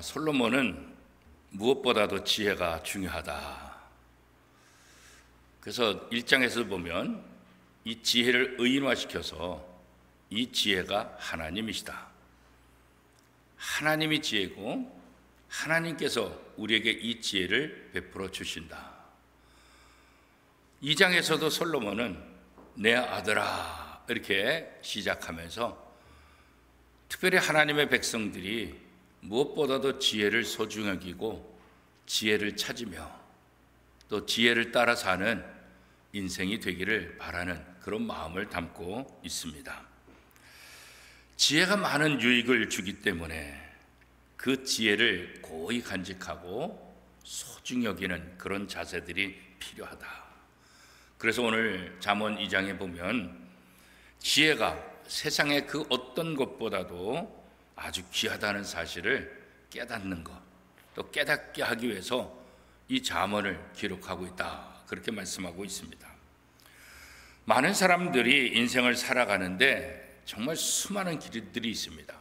솔로몬은 무엇보다도 지혜가 중요하다. 그래서 1장에서 보면 이 지혜를 의인화시켜서 이 지혜가 하나님이시다. 하나님이 지혜고 하나님께서 우리에게 이 지혜를 베풀어 주신다. 2장에서도 솔로몬은 내 아들아 이렇게 시작하면서 특별히 하나님의 백성들이 무엇보다도 지혜를 소중히 여기고 지혜를 찾으며 또 지혜를 따라 사는 인생이 되기를 바라는 그런 마음을 담고 있습니다. 지혜가 많은 유익을 주기 때문에 그 지혜를 고이 간직하고 소중히 여기는 그런 자세들이 필요하다. 그래서 오늘 잠언 2장에 보면 지혜가 세상의 그 어떤 것보다도 아주 귀하다는 사실을 깨닫는 것, 또 깨닫게 하기 위해서 이 잠언을 기록하고 있다. 그렇게 말씀하고 있습니다. 많은 사람들이 인생을 살아가는데 정말 수많은 길들이 있습니다.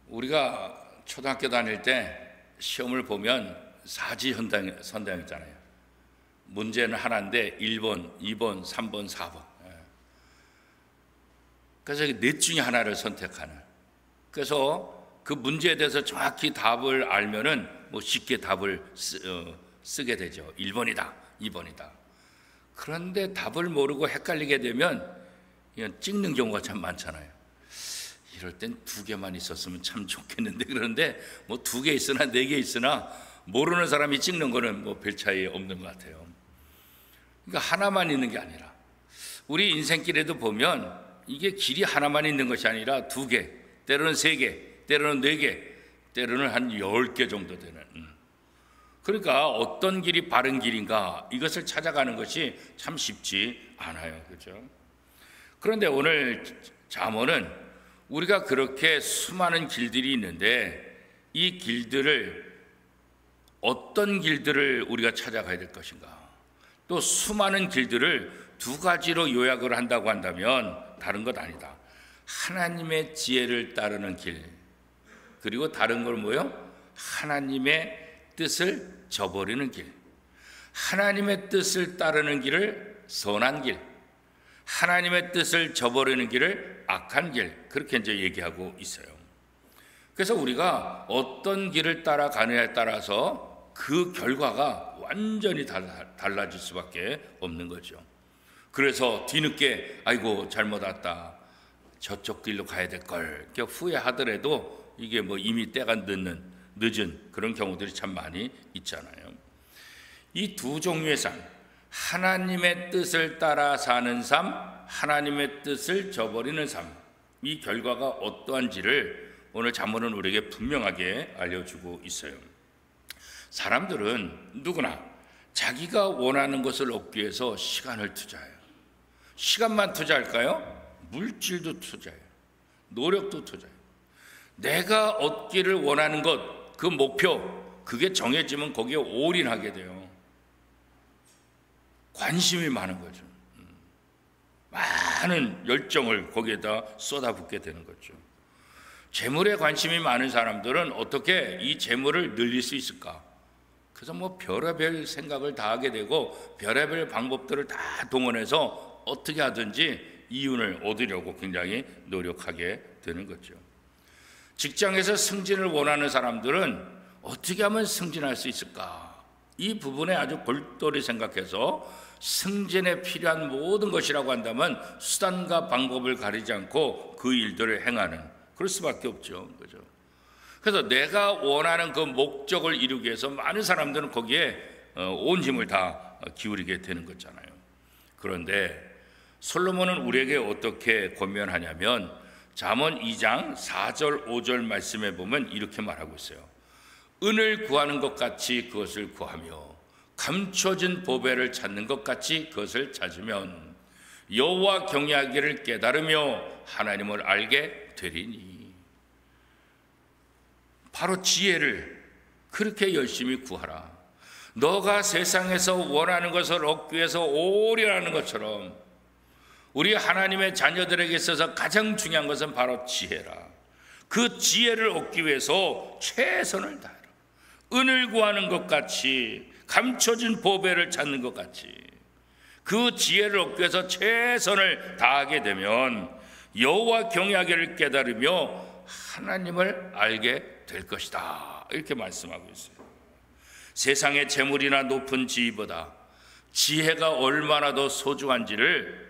우리가 초등학교 다닐 때 시험을 보면 사지선다형 있잖아요. 문제는 하나인데 1번, 2번, 3번, 4번. 그래서 넷 중에 하나를 선택하는. 그래서 그 문제에 대해서 정확히 답을 알면은 쉽게 답을 쓰게 되죠. 1번이다, 2번이다. 그런데 답을 모르고 헷갈리게 되면 그냥 찍는 경우가 참 많잖아요. 이럴 땐 2개만 있었으면 참 좋겠는데, 그런데 2개 있으나 4개 있으나 모르는 사람이 찍는 거는 별 차이 없는 것 같아요. 그러니까 하나만 있는 게 아니라 우리 인생길에도 보면 이게 길이 하나만 있는 것이 아니라 2개, 때로는 3개, 때로는 4개, 때로는 한 10개 정도 되는. 그러니까 어떤 길이 바른 길인가 이것을 찾아가는 것이 참 쉽지 않아요. 그렇죠? 그런데 오늘 잠언은 우리가 그렇게 수많은 길들이 있는데 이 길들을 어떤 길들을 우리가 찾아가야 될 것인가? 또 수많은 길들을 2가지로 요약을 한다고 한다면 다른 것 아니다. 하나님의 지혜를 따르는 길, 그리고 다른 걸 뭐요? 하나님의 뜻을 저버리는 길. 하나님의 뜻을 따르는 길을 선한 길, 하나님의 뜻을 저버리는 길을 악한 길, 그렇게 이제 얘기하고 있어요. 그래서 우리가 어떤 길을 따라가느냐에 따라서 그 결과가 완전히 달라질 수밖에 없는 거죠. 그래서 뒤늦게 아이고 잘못 왔다, 저쪽 길로 가야 될 걸 후회하더라도 이게 이미 때가 늦은 그런 경우들이 참 많이 있잖아요. 이 2 종류의 삶, 하나님의 뜻을 따라 사는 삶, 하나님의 뜻을 저버리는 삶, 이 결과가 어떠한지를 오늘 잠언은 우리에게 분명하게 알려주고 있어요. 사람들은 누구나 자기가 원하는 것을 얻기 위해서 시간을 투자해요. 시간만 투자할까요? 물질도 투자해요. 노력도 투자해요. 내가 얻기를 원하는 것, 그 목표, 그게 정해지면 거기에 올인하게 돼요. 관심이 많은 거죠. 많은 열정을 거기에다 쏟아붓게 되는 거죠. 재물에 관심이 많은 사람들은 어떻게 이 재물을 늘릴 수 있을까? 그래서 별의별 생각을 다 하게 되고 별의별 방법들을 다 동원해서 어떻게 하든지 이윤을 얻으려고 굉장히 노력하게 되는 거죠. 직장에서 승진을 원하는 사람들은 어떻게 하면 승진할 수 있을까? 이 부분에 아주 골똘히 생각해서 승진에 필요한 모든 것이라고 한다면 수단과 방법을 가리지 않고 그 일들을 행하는, 그럴 수밖에 없죠. 그죠? 그래서 내가 원하는 그 목적을 이루기 위해서 많은 사람들은 거기에 온 힘을 다 기울이게 되는 거잖아요. 그런데 솔로몬은 우리에게 어떻게 권면하냐면 잠언 2장 4절 5절 말씀에 보면 이렇게 말하고 있어요. 은을 구하는 것 같이 그것을 구하며 감춰진 보배를 찾는 것 같이 그것을 찾으면 여호와 경외하기를 깨달으며 하나님을 알게 되리니. 바로 지혜를 그렇게 열심히 구하라. 너가 세상에서 원하는 것을 얻기 위해서 올인하는 것처럼 우리 하나님의 자녀들에게 있어서 가장 중요한 것은 바로 지혜라. 그 지혜를 얻기 위해서 최선을 다해라. 은을 구하는 것 같이, 감춰진 보배를 찾는 것 같이 그 지혜를 얻기 위해서 최선을 다하게 되면 여호와 경외하기를 깨달으며 하나님을 알게 될 것이다. 이렇게 말씀하고 있어요. 세상의 재물이나 높은 지위보다 지혜가 얼마나 더 소중한지를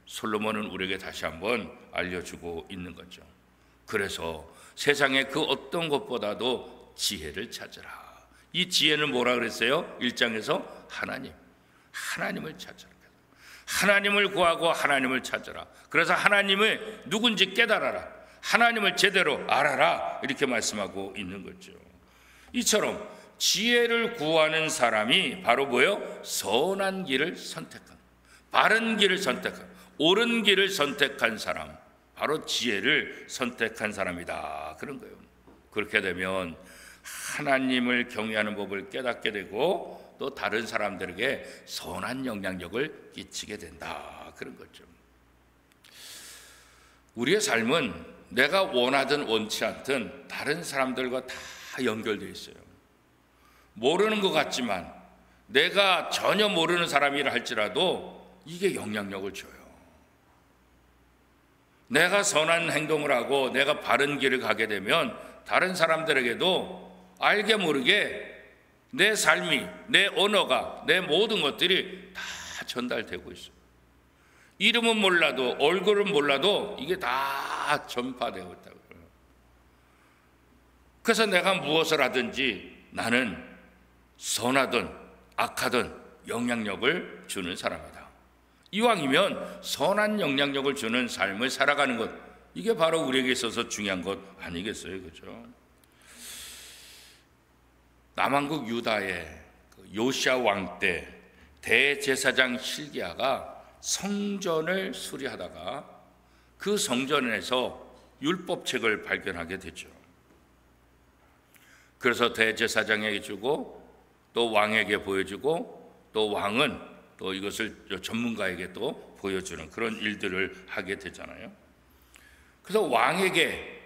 솔로몬은 우리에게 다시 한번 알려주고 있는 거죠. 그래서 세상의 그 어떤 것보다도 지혜를 찾으라. 이 지혜는 뭐라 그랬어요? 1장에서 하나님을 찾으라. 하나님을 구하고 하나님을 찾으라. 그래서 하나님이 누군지 깨달아라. 하나님을 제대로 알아라. 이렇게 말씀하고 있는 거죠. 이처럼 지혜를 구하는 사람이 바로 뭐예요? 선한 길을 선택한, 바른 길을 선택한, 옳은 길을 선택한 사람, 바로 지혜를 선택한 사람이다. 그런 거예요. 그렇게 되면 하나님을 경외하는 법을 깨닫게 되고 또 다른 사람들에게 선한 영향력을 끼치게 된다. 그런 거죠. 우리의 삶은 내가 원하든 원치 않든 다른 사람들과 다 연결되어 있어요. 모르는 것 같지만 내가 전혀 모르는 사람이라 할지라도 이게 영향력을 줘요. 내가 선한 행동을 하고 내가 바른 길을 가게 되면 다른 사람들에게도 알게 모르게 내 삶이, 내 언어가, 내 모든 것들이 다 전달되고 있어요. 이름은 몰라도, 얼굴은 몰라도 이게 다 전파되고 있다고요. 그래서 내가 무엇을 하든지 나는 선하든 악하든 영향력을 주는 사람이다. 이왕이면 선한 영향력을 주는 삶을 살아가는 것, 이게 바로 우리에게 있어서 중요한 것 아니겠어요? 그렇죠? 남왕국 유다의 요시야 왕 때 대제사장 hil기야가 성전을 수리하다가 그 성전에서 율법책을 발견하게 되죠. 그래서 대제사장에게 주고 또 왕에게 보여주고 또 왕은 또 이것을 전문가에게 또 보여주는 그런 일들을 하게 되잖아요. 그래서 왕에게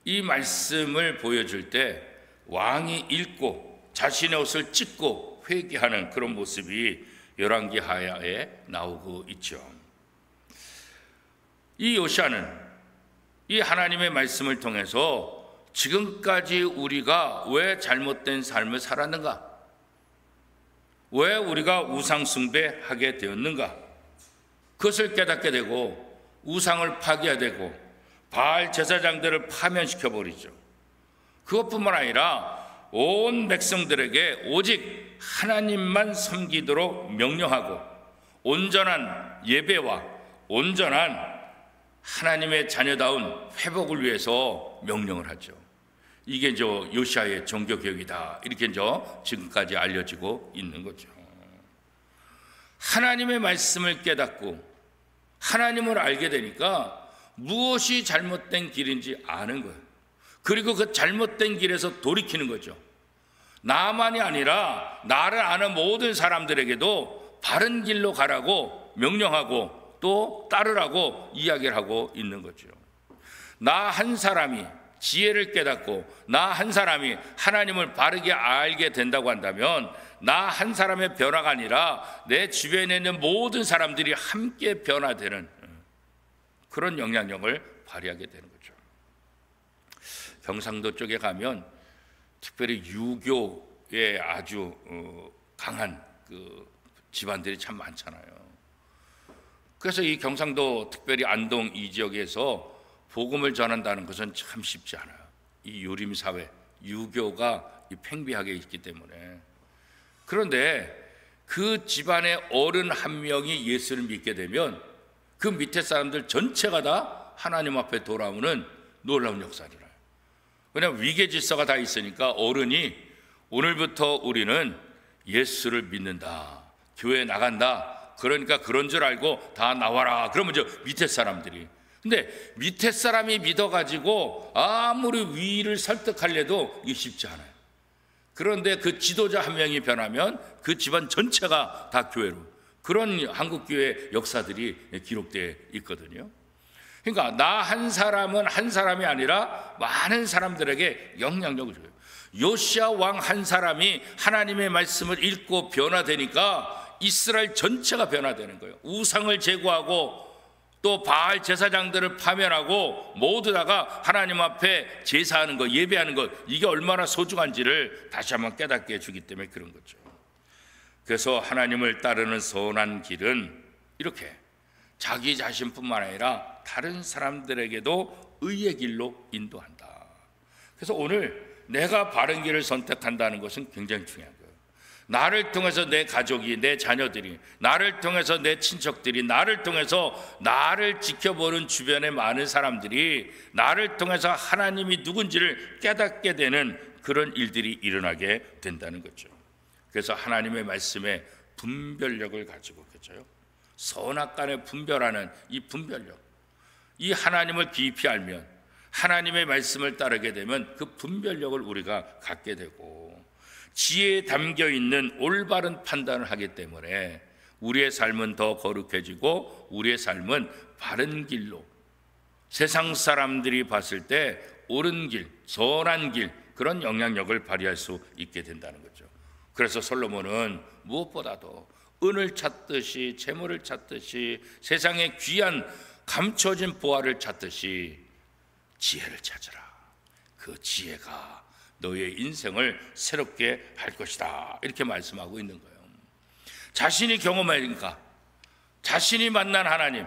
이 말씀을 보여줄 때 왕이 읽고 자신의 옷을 찢고 회개하는 그런 모습이 열왕기 하야에 나오고 있죠. 이 요시야는 이 하나님의 말씀을 통해서 지금까지 우리가 왜 잘못된 삶을 살았는가? 왜 우리가 우상 숭배하게 되었는가? 그것을 깨닫게 되고 우상을 파괴해야 되고 바알 제사장들을 파면시켜 버리죠. 그것뿐만 아니라 온 백성들에게 오직 하나님만 섬기도록 명령하고 온전한 예배와 온전한 하나님의 자녀다운 회복을 위해서 명령을 하죠. 이게 요시야의 종교개혁이다. 이렇게 지금까지 알려지고 있는 거죠. 하나님의 말씀을 깨닫고 하나님을 알게 되니까 무엇이 잘못된 길인지 아는 거예요. 그리고 그 잘못된 길에서 돌이키는 거죠. 나만이 아니라 나를 아는 모든 사람들에게도 바른 길로 가라고 명령하고 또 따르라고 이야기를 하고 있는 거죠. 나 한 사람이 지혜를 깨닫고 나 한 사람이 하나님을 바르게 알게 된다고 한다면 나 한 사람의 변화가 아니라 내 주변에 있는 모든 사람들이 함께 변화되는 그런 영향력을 발휘하게 되는 거죠. 경상도 쪽에 가면 특별히 유교에 아주 강한 그 집안들이 참 많잖아요. 그래서 이 경상도 특별히 안동 이 지역에서 복음을 전한다는 것은 참 쉽지 않아요. 이 유림사회, 유교가 팽배하게 있기 때문에. 그런데 그 집안의 어른 한 명이 예수를 믿게 되면 그 밑에 사람들 전체가 다 하나님 앞에 돌아오는 놀라운 역사를. 왜냐하면 위계 질서가 다 있으니까 어른이 오늘부터 우리는 예수를 믿는다, 교회 나간다, 그러니까 그런 줄 알고 다 나와라. 그러면 밑에 사람들이, 근데 밑에 사람이 믿어가지고 아무리 위를 설득하려도 이게 쉽지 않아요. 그런데 그 지도자 한 명이 변하면 그 집안 전체가 다 교회로, 그런 한국교회 역사들이 기록되어 있거든요. 그러니까 나 한 사람은 한 사람이 아니라 많은 사람들에게 영향력을 줘요. 요시야 왕 한 사람이 하나님의 말씀을 읽고 변화되니까 이스라엘 전체가 변화되는 거예요. 우상을 제거하고 또 바알 제사장들을 파멸하고 모두 다가 하나님 앞에 제사하는 것, 예배하는 것, 이게 얼마나 소중한지를 다시 한번 깨닫게 해주기 때문에 그런 거죠. 그래서 하나님을 따르는 선한 길은 이렇게 자기 자신뿐만 아니라 다른 사람들에게도 의의 길로 인도한다. 그래서 오늘 내가 바른 길을 선택한다는 것은 굉장히 중요한 거예요. 나를 통해서 내 가족이, 내 자녀들이, 나를 통해서 내 친척들이, 나를 통해서 나를 지켜보는 주변의 많은 사람들이 나를 통해서 하나님이 누군지를 깨닫게 되는 그런 일들이 일어나게 된다는 거죠. 그래서 하나님의 말씀에 분별력을 가지고, 그렇죠? 선악간에 분별하는 이 분별력, 이 하나님을 깊이 알면, 하나님의 말씀을 따르게 되면 그 분별력을 우리가 갖게 되고, 지혜에 담겨있는 올바른 판단을 하기 때문에 우리의 삶은 더 거룩해지고 우리의 삶은 바른 길로, 세상 사람들이 봤을 때 옳은 길, 선한 길, 그런 영향력을 발휘할 수 있게 된다는 거죠. 그래서 솔로몬은 무엇보다도 은을 찾듯이, 재물을 찾듯이, 세상의 귀한 감춰진 보화를 찾듯이 지혜를 찾으라. 그 지혜가 너의 인생을 새롭게 할 것이다, 이렇게 말씀하고 있는 거예요. 자신이 경험하니까, 자신이 만난 하나님,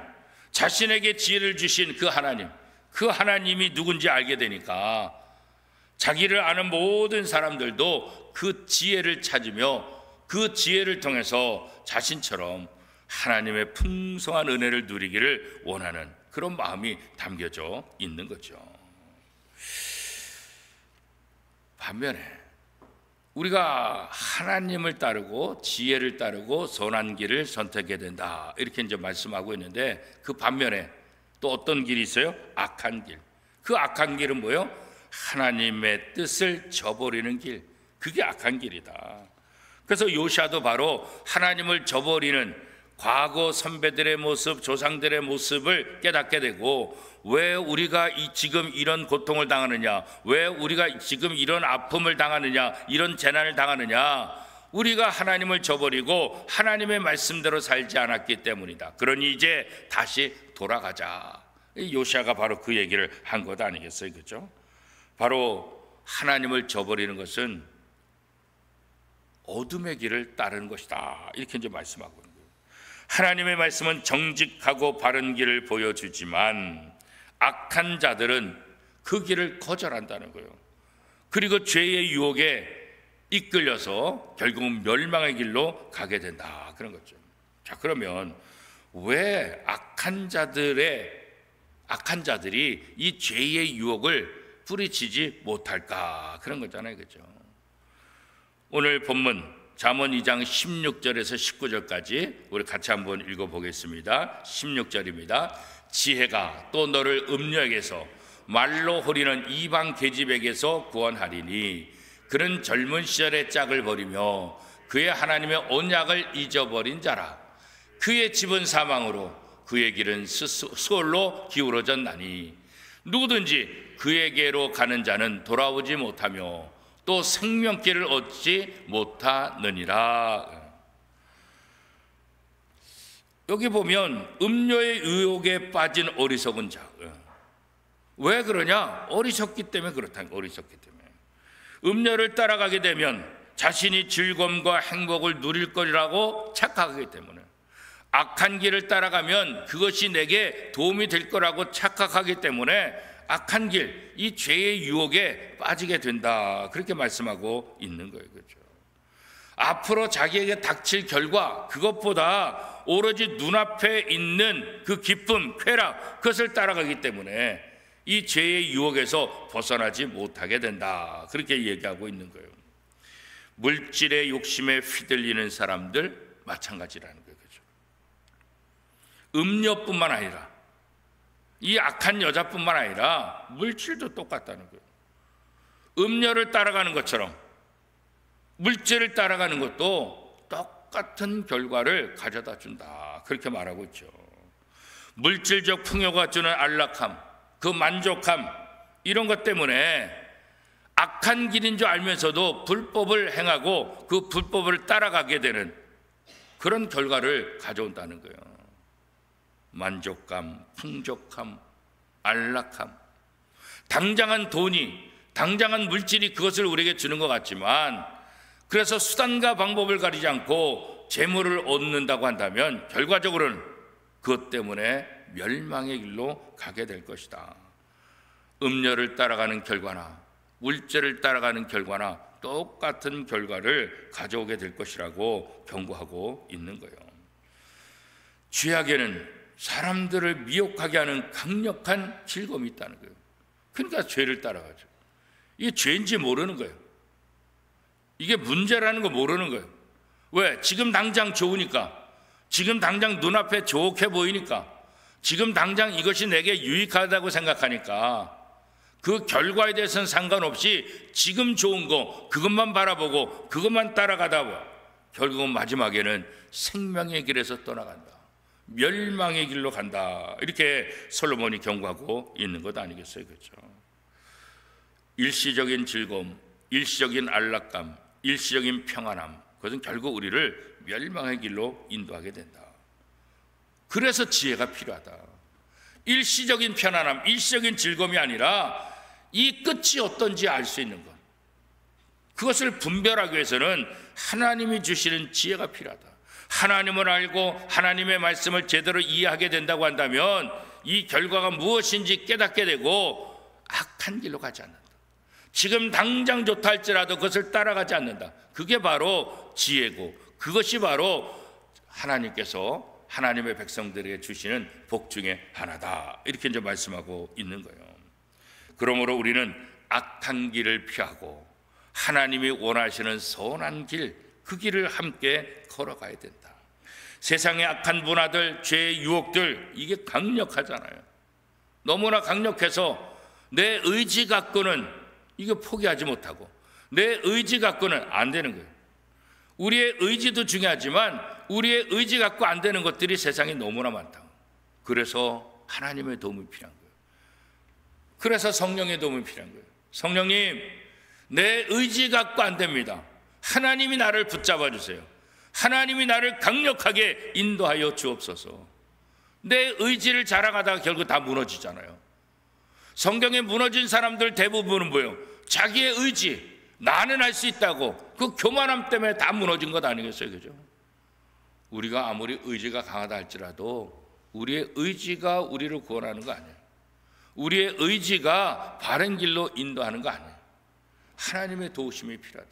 자신에게 지혜를 주신 그 하나님, 그 하나님이 누군지 알게 되니까 자기를 아는 모든 사람들도 그 지혜를 찾으며 그 지혜를 통해서 자신처럼 하나님의 풍성한 은혜를 누리기를 원하는 그런 마음이 담겨져 있는 거죠. 반면에 우리가 하나님을 따르고 지혜를 따르고 선한 길을 선택해야 된다, 이렇게 이제 말씀하고 있는데, 그 반면에 또 어떤 길이 있어요? 악한 길. 그 악한 길은 뭐예요? 하나님의 뜻을 저버리는 길. 그게 악한 길이다. 그래서 요시야도 바로 하나님을 저버리는 과거 선배들의 모습, 조상들의 모습을 깨닫게 되고, 왜 우리가 지금 이런 고통을 당하느냐, 왜 우리가 지금 이런 아픔을 당하느냐, 이런 재난을 당하느냐, 우리가 하나님을 저버리고 하나님의 말씀대로 살지 않았기 때문이다. 그러니 이제 다시 돌아가자. 요시야가 바로 그 얘기를 한 것 아니겠어요? 그렇죠? 바로 하나님을 저버리는 것은 어둠의 길을 따르는 것이다, 이렇게 이제 말씀하고 있는 거예요. 하나님의 말씀은 정직하고 바른 길을 보여주지만 악한 자들은 그 길을 거절한다는 거예요. 그리고 죄의 유혹에 이끌려서 결국은 멸망의 길로 가게 된다, 그런 거죠. 자, 그러면 왜 악한 자들이 이 죄의 유혹을 뿌리치지 못할까, 그런 거잖아요. 그렇죠? 오늘 본문 잠언 2장 16절에서 19절까지 우리 같이 한번 읽어보겠습니다. 16절입니다. 지혜가 또 너를 음녀에게서 말로 호리는 이방 계집에게서 구원하리니 그는 젊은 시절의 짝을 버리며 그의 하나님의 언약을 잊어버린 자라. 그의 집은 사망으로 그의 길은 수월로 기울어졌나니 누구든지 그에게로 가는 자는 돌아오지 못하며 또 생명길을 얻지 못하느니라. 여기 보면 음료의 의혹에 빠진 어리석은 자. 왜 그러냐? 어리석기 때문에 그렇다는 거예요. 어리석기 때문에. 음료를 따라가게 되면 자신이 즐거움과 행복을 누릴 거라고 착각하기 때문에, 악한 길을 따라가면 그것이 내게 도움이 될 거라고 착각하기 때문에 악한 길, 이 죄의 유혹에 빠지게 된다, 그렇게 말씀하고 있는 거예요. 그렇죠? 앞으로 자기에게 닥칠 결과, 그것보다 오로지 눈앞에 있는 그 기쁨, 쾌락, 그것을 따라가기 때문에 이 죄의 유혹에서 벗어나지 못하게 된다, 그렇게 얘기하고 있는 거예요. 물질의 욕심에 휘둘리는 사람들 마찬가지라는 거예요. 그렇죠? 음료뿐만 아니라, 이 악한 여자뿐만 아니라 물질도 똑같다는 거예요. 음료를 따라가는 것처럼 물질을 따라가는 것도 똑같은 결과를 가져다 준다, 그렇게 말하고 있죠. 물질적 풍요가 주는 안락함, 그 만족함, 이런 것 때문에 악한 길인 줄 알면서도 불법을 행하고 그 불법을 따라가게 되는 그런 결과를 가져온다는 거예요. 만족감, 풍족함, 안락함. 당장한 돈이, 당장한 물질이 그것을 우리에게 주는 것 같지만, 그래서 수단과 방법을 가리지 않고 재물을 얻는다고 한다면 결과적으로는 그것 때문에 멸망의 길로 가게 될 것이다. 음료를 따라가는 결과나 물질을 따라가는 결과나 똑같은 결과를 가져오게 될 것이라고 경고하고 있는 거예요. 죄악에는 사람들을 미혹하게 하는 강력한 즐거움이 있다는 거예요. 그러니까 죄를 따라가죠. 이게 죄인지 모르는 거예요. 이게 문제라는 거 모르는 거예요. 왜? 지금 당장 좋으니까, 지금 당장 눈앞에 좋게 보이니까, 지금 당장 이것이 내게 유익하다고 생각하니까 그 결과에 대해서는 상관없이 지금 좋은 거 그것만 바라보고 그것만 따라가다 결국은 마지막에는 생명의 길에서 떠나간다, 멸망의 길로 간다, 이렇게 솔로몬이 경고하고 있는 것 아니겠어요? 그렇죠? 일시적인 즐거움, 일시적인 안락감, 일시적인 평안함, 그것은 결국 우리를 멸망의 길로 인도하게 된다. 그래서 지혜가 필요하다. 일시적인 편안함, 일시적인 즐거움이 아니라 이 끝이 어떤지 알 수 있는 것, 그것을 분별하기 위해서는 하나님이 주시는 지혜가 필요하다. 하나님을 알고 하나님의 말씀을 제대로 이해하게 된다고 한다면 이 결과가 무엇인지 깨닫게 되고 악한 길로 가지 않는다. 지금 당장 좋다 할지라도 그것을 따라가지 않는다. 그게 바로 지혜고, 그것이 바로 하나님께서 하나님의 백성들에게 주시는 복 중에 하나다, 이렇게 이제 말씀하고 있는 거예요. 그러므로 우리는 악한 길을 피하고 하나님이 원하시는 선한 길, 그 길을 함께 걸어가야 된다. 세상의 악한 문화들, 죄의 유혹들, 이게 강력하잖아요. 너무나 강력해서 내 의지 갖고는 이거 포기하지 못하고, 내 의지 갖고는 안 되는 거예요. 우리의 의지도 중요하지만 우리의 의지 갖고 안 되는 것들이 세상에 너무나 많다. 그래서 하나님의 도움이 필요한 거예요. 그래서 성령의 도움이 필요한 거예요. 성령님, 내 의지 갖고 안 됩니다. 하나님이 나를 붙잡아 주세요. 하나님이 나를 강력하게 인도하여 주옵소서. 내 의지를 자랑하다가 결국 다 무너지잖아요. 성경에 무너진 사람들 대부분은 뭐예요? 자기의 의지, 나는 할 수 있다고, 그 교만함 때문에 다 무너진 것 아니겠어요? 그죠? 우리가 아무리 의지가 강하다 할지라도 우리의 의지가 우리를 구원하는 거 아니에요. 우리의 의지가 바른 길로 인도하는 거 아니에요. 하나님의 도우심이 필요하다.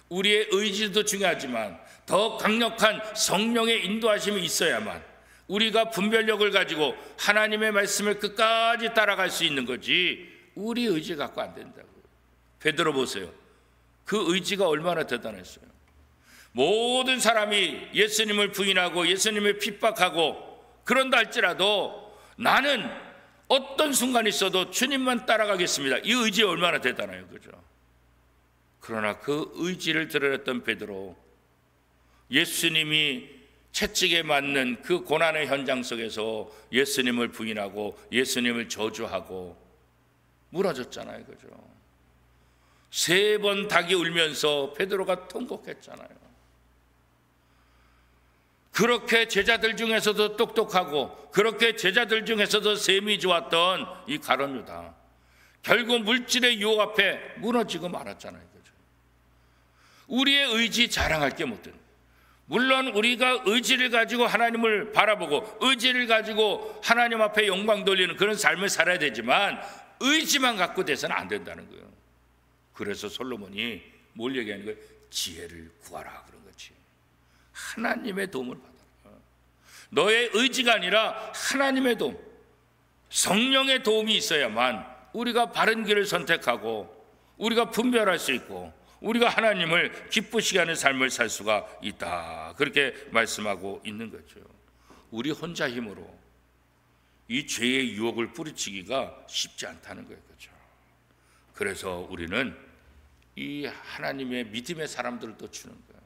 우리의 의지도 중요하지만 더 강력한 성령의 인도하심이 있어야만 우리가 분별력을 가지고 하나님의 말씀을 끝까지 따라갈 수 있는 거지, 우리 의지 갖고 안 된다고요. 베드로 보세요. 그 의지가 얼마나 대단했어요. 모든 사람이 예수님을 부인하고 예수님을 핍박하고 그런다 할지라도 나는 어떤 순간이 있어도 주님만 따라가겠습니다. 이 의지 얼마나 대단해요. 그죠? 그러나 그 의지를 드러냈던 베드로, 예수님이 채찍에 맞는 그 고난의 현장 속에서 예수님을 부인하고 예수님을 저주하고 무너졌잖아요. 그죠? 3번 닭이 울면서 베드로가 통곡했잖아요. 그렇게 제자들 중에서도 똑똑하고 그렇게 제자들 중에서도 셈이 좋았던 이 가룟 유다, 결국 물질의 유혹 앞에 무너지고 말았잖아요. 그죠? 우리의 의지 자랑할 게 못 되는, 물론 우리가 의지를 가지고 하나님을 바라보고 의지를 가지고 하나님 앞에 영광 돌리는 그런 삶을 살아야 되지만 의지만 갖고 돼서는 안 된다는 거예요. 그래서 솔로몬이 뭘 얘기하는 거예요? 지혜를 구하라 그런 거지. 하나님의 도움을 받아라. 너의 의지가 아니라 하나님의 도움, 성령의 도움이 있어야만 우리가 바른 길을 선택하고 우리가 분별할 수 있고 우리가 하나님을 기쁘시게 하는 삶을 살 수가 있다, 그렇게 말씀하고 있는 거죠. 우리 혼자 힘으로 이 죄의 유혹을 뿌리치기가 쉽지 않다는 거예요. 그렇죠? 그래서 우리는 이 하나님의 믿음의 사람들을 또 주는 거예요.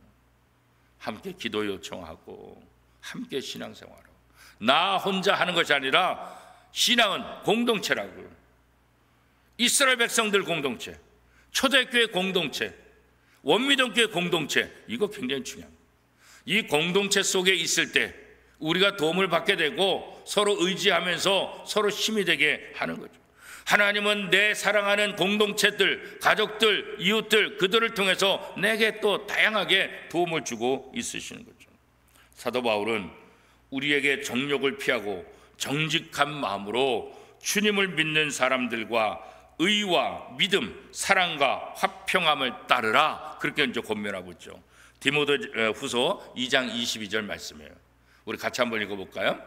함께 기도 요청하고 함께 신앙생활하고 나 혼자 하는 것이 아니라 신앙은 공동체라고요. 이스라엘 백성들 공동체, 초대교회 공동체, 원미동교회 공동체, 이거 굉장히 중요합니다. 이 공동체 속에 있을 때 우리가 도움을 받게 되고 서로 의지하면서 서로 힘이 되게 하는 거죠. 하나님은 내 사랑하는 공동체들, 가족들, 이웃들, 그들을 통해서 내게 또 다양하게 도움을 주고 있으시는 거죠. 사도 바울은 우리에게 정욕을 피하고 정직한 마음으로 주님을 믿는 사람들과 의와 믿음, 사랑과 화평함을 따르라, 그렇게 이제 권면하고 있죠. 디모데후서 2장 22절 말씀이에요. 우리 같이 한번 읽어볼까요?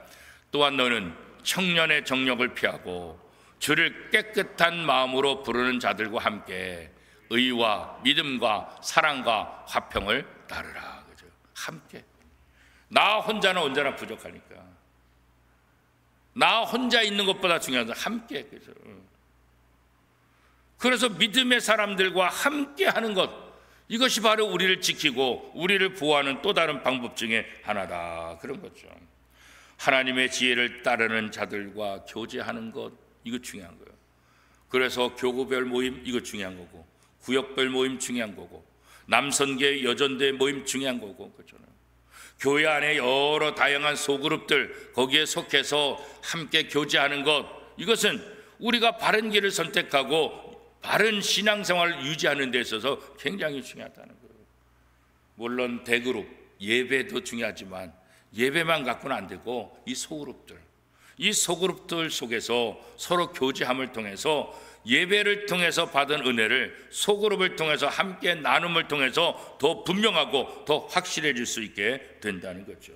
또한 너는 청년의 정욕을 피하고 주를 깨끗한 마음으로 부르는 자들과 함께 의와 믿음과 사랑과 화평을 따르라. 그죠? 함께. 나 혼자는 언제나 부족하니까. 나 혼자 있는 것보다 중요한 건 함께. 그죠? 그래서 믿음의 사람들과 함께 하는 것, 이것이 바로 우리를 지키고 우리를 보호하는 또 다른 방법 중에 하나다, 그런 거죠. 하나님의 지혜를 따르는 자들과 교제하는 것, 이거 중요한 거예요. 그래서 교구별 모임, 이거 중요한 거고, 구역별 모임 중요한 거고, 남선계 여전대 모임 중요한 거고, 그렇잖아요. 교회 안에 여러 다양한 소그룹들, 거기에 속해서 함께 교제하는 것, 이것은 우리가 바른 길을 선택하고 바른 신앙생활을 유지하는 데 있어서 굉장히 중요하다는 거예요. 물론 대그룹, 예배도 중요하지만 예배만 갖고는 안 되고 이 소그룹들 속에서 서로 교제함을 통해서 예배를 통해서 받은 은혜를 소그룹을 통해서 함께 나눔을 통해서 더 분명하고 더 확실해질 수 있게 된다는 거죠.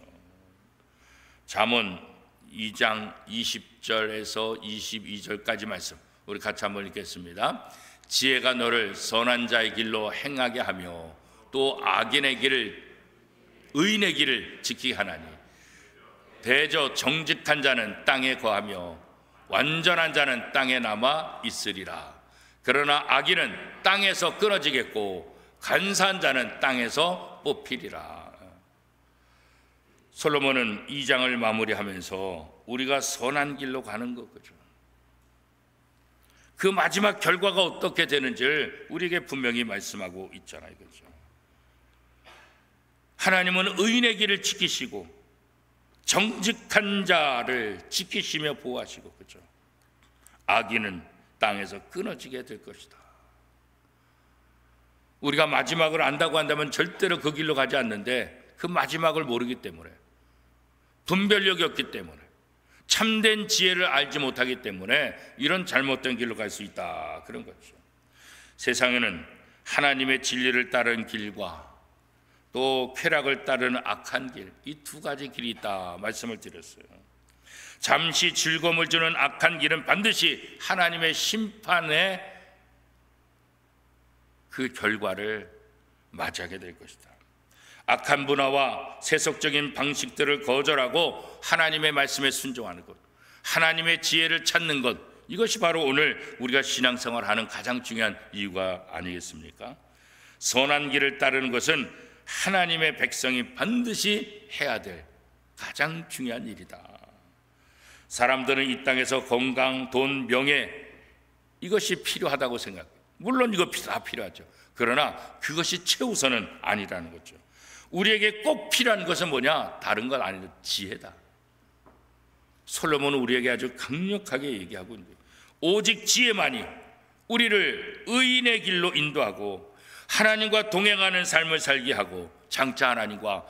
잠언 2장 20절에서 22절까지 말씀 우리 같이 한번 읽겠습니다. 지혜가 너를 선한 자의 길로 행하게 하며 또 악인의 길을 의인의 길을 지키게 하나니 대저 정직한 자는 땅에 거하며 완전한 자는 땅에 남아 있으리라. 그러나 악인은 땅에서 끊어지겠고 간사한 자는 땅에서 뽑히리라. 솔로몬은 2장을 마무리하면서 우리가 선한 길로 가는 거죠. 그 마지막 결과가 어떻게 되는지를 우리에게 분명히 말씀하고 있잖아요. 그렇죠? 하나님은 의인의 길을 지키시고 정직한 자를 지키시며 보호하시고, 그렇죠? 악인은 땅에서 끊어지게 될 것이다. 우리가 마지막을 안다고 한다면 절대로 그 길로 가지 않는데 그 마지막을 모르기 때문에, 분별력이 없기 때문에, 참된 지혜를 알지 못하기 때문에 이런 잘못된 길로 갈 수 있다, 그런 거죠. 세상에는 하나님의 진리를 따르는 길과 또 쾌락을 따르는 악한 길, 이 두 가지 길이 있다 말씀을 드렸어요. 잠시 즐거움을 주는 악한 길은 반드시 하나님의 심판의 그 결과를 맞이하게 될 것이다. 악한 문화와 세속적인 방식들을 거절하고 하나님의 말씀에 순종하는 것, 하나님의 지혜를 찾는 것, 이것이 바로 오늘 우리가 신앙생활하는 가장 중요한 이유가 아니겠습니까? 선한 길을 따르는 것은 하나님의 백성이 반드시 해야 될 가장 중요한 일이다. 사람들은 이 땅에서 건강, 돈, 명예, 이것이 필요하다고 생각해요. 물론 이거 다 필요하죠. 그러나 그것이 최우선은 아니라는 거죠. 우리에게 꼭 필요한 것은 뭐냐? 다른 건 아니죠. 지혜다. 솔로몬은 우리에게 아주 강력하게 얘기하고 있는데, 오직 지혜만이 우리를 의인의 길로 인도하고 하나님과 동행하는 삶을 살게 하고 장차 하나님과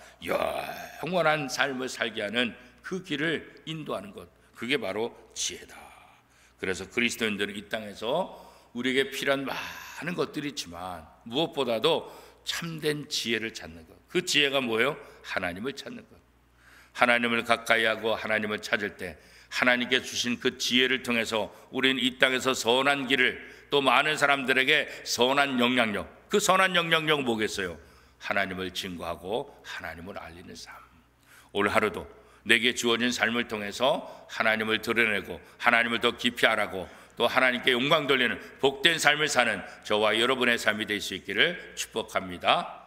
영원한 삶을 살게 하는 그 길을 인도하는 것, 그게 바로 지혜다. 그래서 그리스도인들은 이 땅에서 우리에게 필요한 많은 것들이 있지만 무엇보다도 참된 지혜를 찾는 것, 그 지혜가 뭐예요? 하나님을 찾는 것. 하나님을 가까이 하고 하나님을 찾을 때 하나님께 주신 그 지혜를 통해서 우리는 이 땅에서 선한 길을, 또 많은 사람들에게 선한 영향력, 그 선한 영향력은 뭐겠어요? 하나님을 증거하고 하나님을 알리는 삶. 오늘 하루도 내게 주어진 삶을 통해서 하나님을 드러내고 하나님을 더 깊이 알아가고 또 하나님께 영광 돌리는 복된 삶을 사는 저와 여러분의 삶이 될 수 있기를 축복합니다.